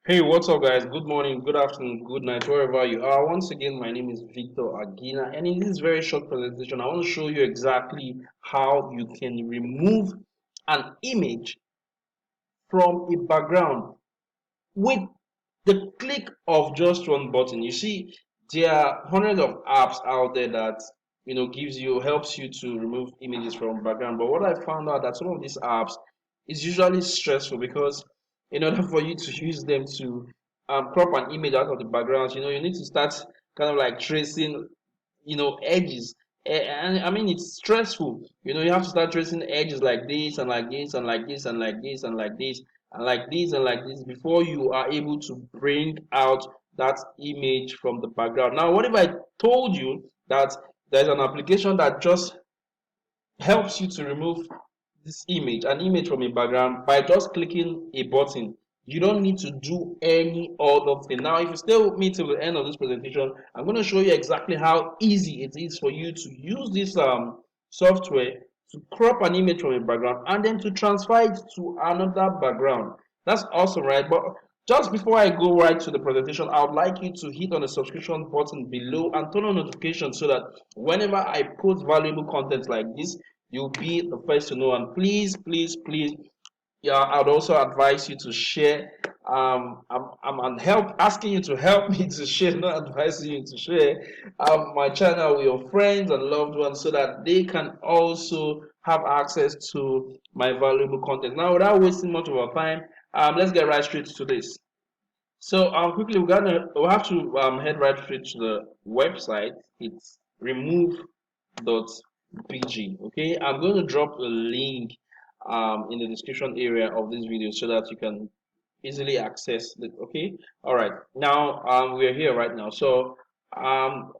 Hey, what's up, guys? Good morning, good afternoon, good night, wherever you are. Once again, my name is Victor Agina, and in this very short presentation, I want to show you exactly how you can remove an image from a background with the click of just one button. You see, there are hundreds of apps out there that gives you helps you to remove images from background. But what I found out that some of these apps is usually stressful because in order for you to use them to crop an image out of the background, you need to start kind of like tracing edges. And I mean, it's stressful. You have to start tracing edges like this and like this and like this and like this and like this and like this and like this before you are able to bring out that image from the background. Now, what if I told you that there's an application that just helps you to remove an image from a background by just clicking a button. You don't need to do any other thing. Now, if you stay with me till the end of this presentation, I'm going to show you exactly how easy it is for you to use this software to crop an image from a background and then to transfer it to another background. That's awesome, right? But just before I go right to the presentation, I would like you to hit on the subscription button below and turn on notifications so that whenever I post valuable content like this, you'll be the first to know. And please, please, please, yeah, I'd also advise you to share. I'm asking you to help me to share, not advising you to share my channel with your friends and loved ones so that they can also have access to my valuable content. Now, without wasting much of our time, let's get right straight to this. So, quickly, we'll have to head right straight to the website. It's remove.bg. Okay, I'm going to drop a link in the description area of this video so that you can easily access it. Okay, all right. Now we're here right now. So um,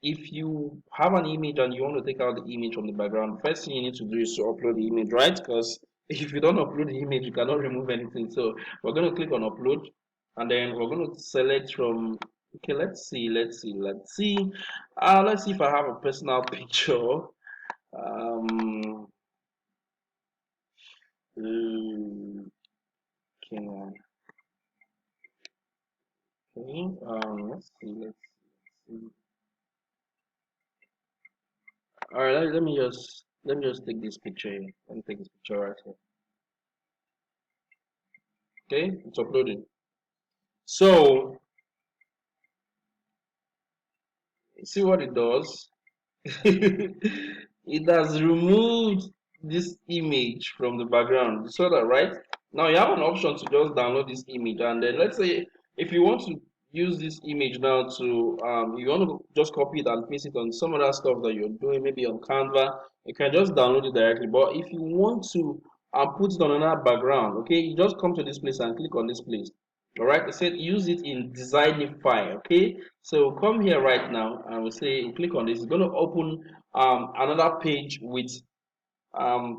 if you have an image and you want to take out the image from the background, first thing you need to do is to upload the image, right? Because if you don't upload the image, you cannot remove anything. So we're going to click on upload, and then we're going to select from. Okay, let's see if I have a personal picture. Um, okay, let's see. All right, let me just take this picture here. Let me take this picture right here. Okay, it's uploading. So see what it does. It has removed this image from the background. You saw that, right? Now you have an option to just download this image, and then let's say if you want to use this image now to you want to just copy it and paste it on some other stuff that you're doing, maybe on Canva, you can just download it directly. But if you want to put it on another background, okay, you just come to this place and click on this place. All right, it said use it in design-ify. Okay, so come here right now and we'll say click on this. It's going to open another page with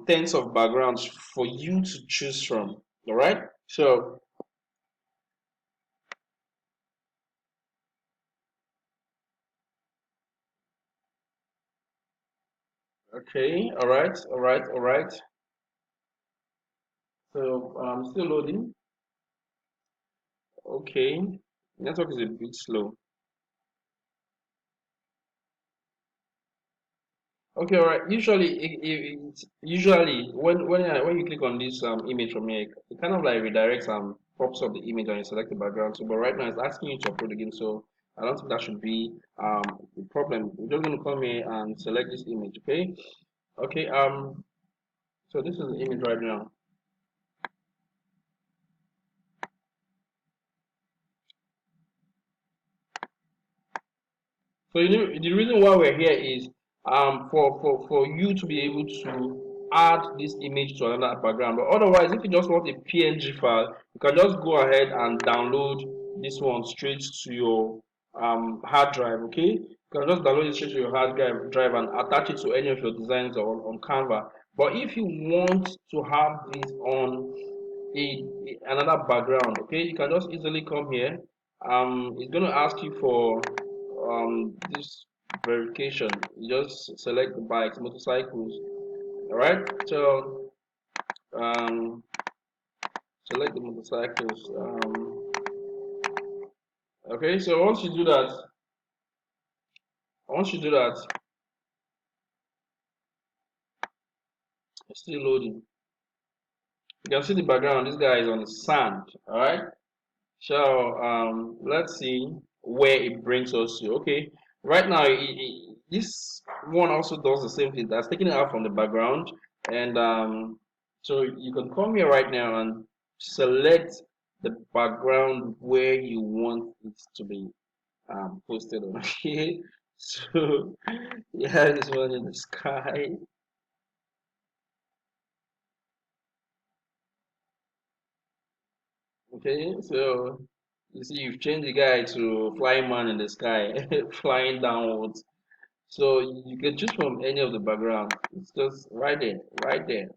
tens of backgrounds for you to choose from. All right, so okay, all right. So still loading. Okay, network is a bit slow. Okay, all right. Usually when you click on this image from here, it kind of like redirects pops up the image and you select the background. So, but right now it's asking you to upload again. So I don't think that should be the problem. We're just gonna come here and select this image. Okay. Okay. So this is the image right now. So the reason why we're here is for you to be able to add this image to another background. But otherwise, if you just want a PNG file, you can just go ahead and download this one straight to your hard drive. Okay, you can just download it straight to your hard drive and attach it to any of your designs on Canva. But if you want to have this on another background, okay, you can just easily come here. It's going to ask you for this verification. You just select the bikes, motorcycles. All right, so um select the motorcycles. Okay, so once you do that, it's still loading. You can see the background. This guy is on the sand. All right. So let's see where it brings us to. Okay, right now this one also does the same thing. That's taking it out from the background, and so you can come here right now and select the background where you want it to be posted on. Okay, so yeah, this one in the sky. Okay, so you see, you've changed the guy to flying man in the sky, flying downwards. So you can choose from any of the background. It's just right there, right there.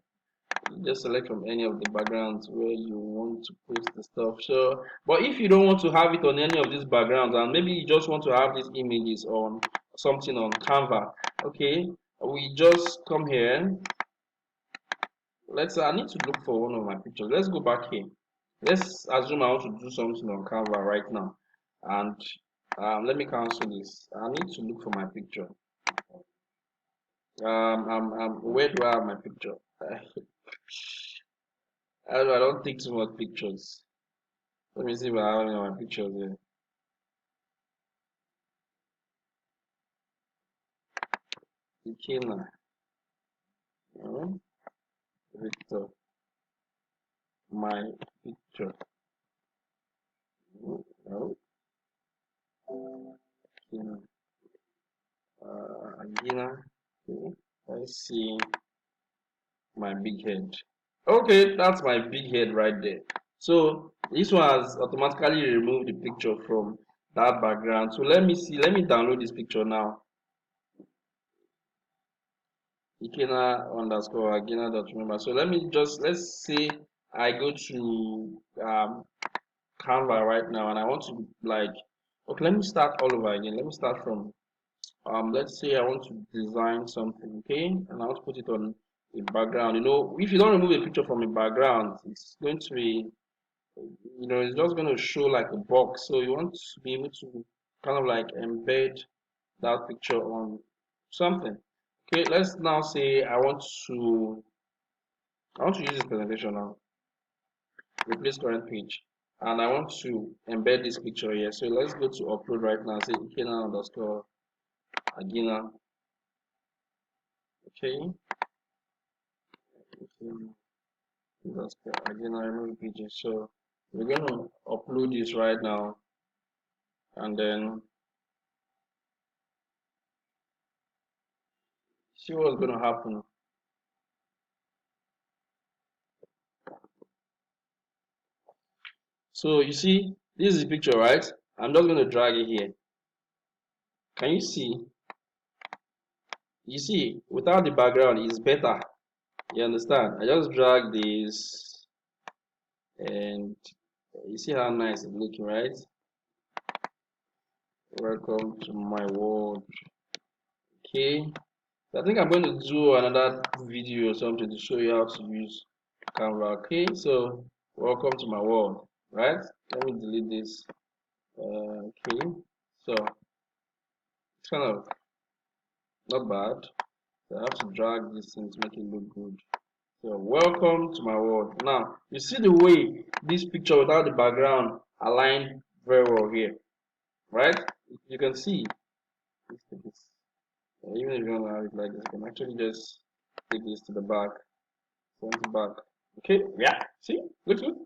You just select from any of the backgrounds where you want to post the stuff. So, but if you don't want to have it on any of these backgrounds, and maybe you just want to have these images on something on Canva, okay, we just come here. I need to look for one of my pictures. Let's go back here. Let's assume I want to do something on Canva right now. And let me cancel this. I need to look for my picture. Where do I have my picture? I don't take too much pictures. Let me see if I have any of my pictures here. Ikena. No. Victor. My picture. No. Ikena. Agina. Okay. Let's see my big head. Okay, that's my big head right there. So this one has automatically removed the picture from that background. So let me see, let me download this picture now. Ikena underscore Agina dot remember. So let's say I go to Canva right now and I want to like okay, let me start all over again. Let me start from let's say I want to design something, okay, and I want to put it on a background. You know, if you don't remove a picture from a background, it's going to be, you know, it's just going to show like a box. So you want to be able to kind of like embed that picture on something. Okay, let's now say I want to use this presentation now. Replace current page, and I want to embed this picture here. So let's go to upload right now. Say Ikena underscore Agina. Okay, Ikena underscore Agina remove pages. So we're gonna upload this right now, and then see what's gonna happen. So you see, this is the picture, right? I'm just gonna drag it here. Can you see? You see, without the background, it's better. You understand? I just drag this, and you see how nice it's looking, right? Welcome to my world. Okay. I think I'm going to do another video or something to show you how to use Canva. Okay. So welcome to my world, right? Let me delete this. Okay. So it's kind of not bad. So I have to drag this thing to make it look good. So welcome to my world. Now you see the way this picture without the background aligned very well here, right? You can see even if you don't have it like this, you can actually just take this to the back, front back. Okay, yeah. See, looks good.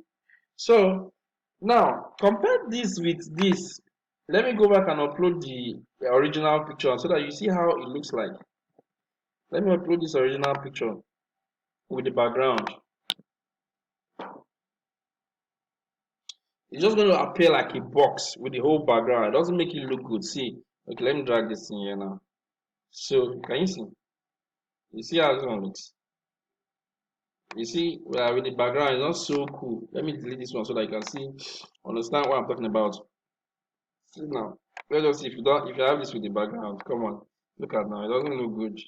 So now compare this with this. Let me go back and upload the original picture so that you see how it looks like. Let me upload this original picture with the background. It's just going to appear like a box with the whole background. It doesn't make it look good. See, okay, let me drag this in here now. So, can you see? You see how this one looks? You see, with the background, it's not so cool. Let me delete this one so that you can see, understand what I'm talking about. See now, let us see if you have this with the background. Come on, look at now. It doesn't look good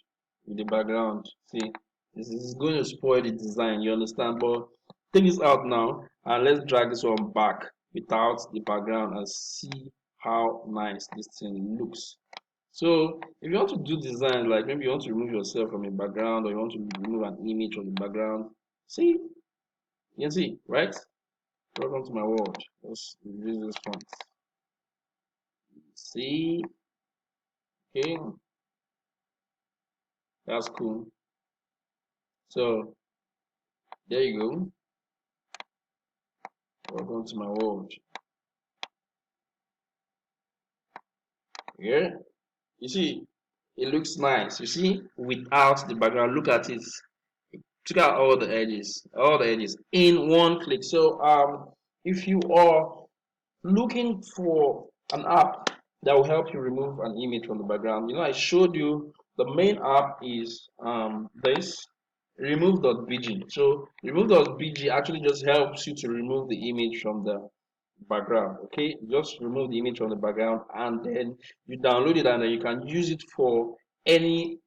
with the background. See, this is going to spoil the design. You understand? But take this out now and let's drag this one back without the background and see how nice this thing looks. So if you want to do design, like maybe you want to remove yourself from a background, or you want to remove an image from the background, see, you can see, right? Welcome to my world. Let's use this font. See, okay, that's cool. So there you go. Welcome to my world. Yeah, you see, it looks nice. You see, without the background, look at it. Check out all the edges in one click. So if you are looking for an app that will help you remove an image from the background, I showed you the main app is this remove.bg. So remove.bg actually just helps you to remove the image from the background. Okay, just remove the image from the background, and then you download it, and then you can use it for any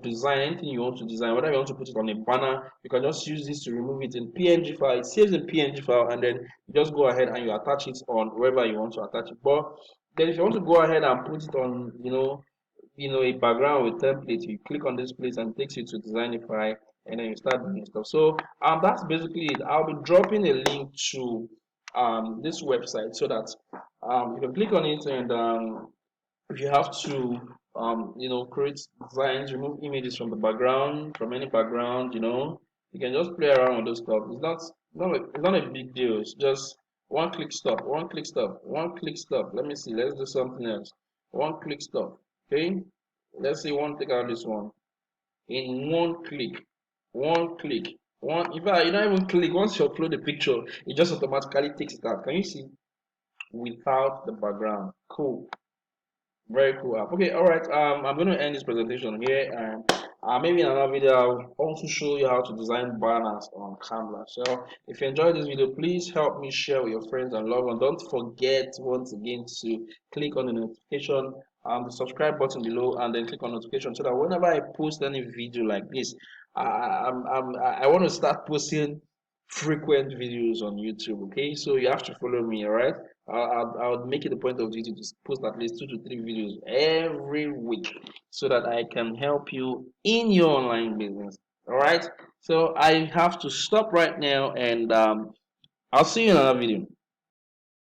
design, anything you want to design. Whether you want to put it on a banner, you can just use this to remove it in png file. It saves in png file, and then you just go ahead and you attach it on wherever you want to attach it. But then if you want to go ahead and put it on a background with template, you click on this place and it takes you to Designify, and then you start doing stuff. So that's basically it. I'll be dropping a link to this website, so that you can click on it, and if you have to create designs, remove images from the background, from any background, you can just play around with those stuff. It's not a big deal. It's just one click stop, one click stop, one click stop. Let me see, let's do something else. One click stop. Okay, let's say one, take out this one in one click. One click. One, in fact, you don't even click. Once you upload the picture, it just automatically takes it out. Can you see? Without the background. Cool. Very cool app. Okay, all right. I'm going to end this presentation here, and maybe in another video I'll also show you how to design banners on Canva. So if you enjoyed this video, please help me share with your friends and loved ones. Don't forget once again to click on the notification, the subscribe button below, and then click on notification, so that whenever I post any video like this, I want to start posting frequent videos on YouTube. Okay, so you have to follow me. All right. I'll make it a point of duty to post at least 2 to 3 videos every week, so that I can help you in your online business. All right. So I have to stop right now, and I'll see you in another video.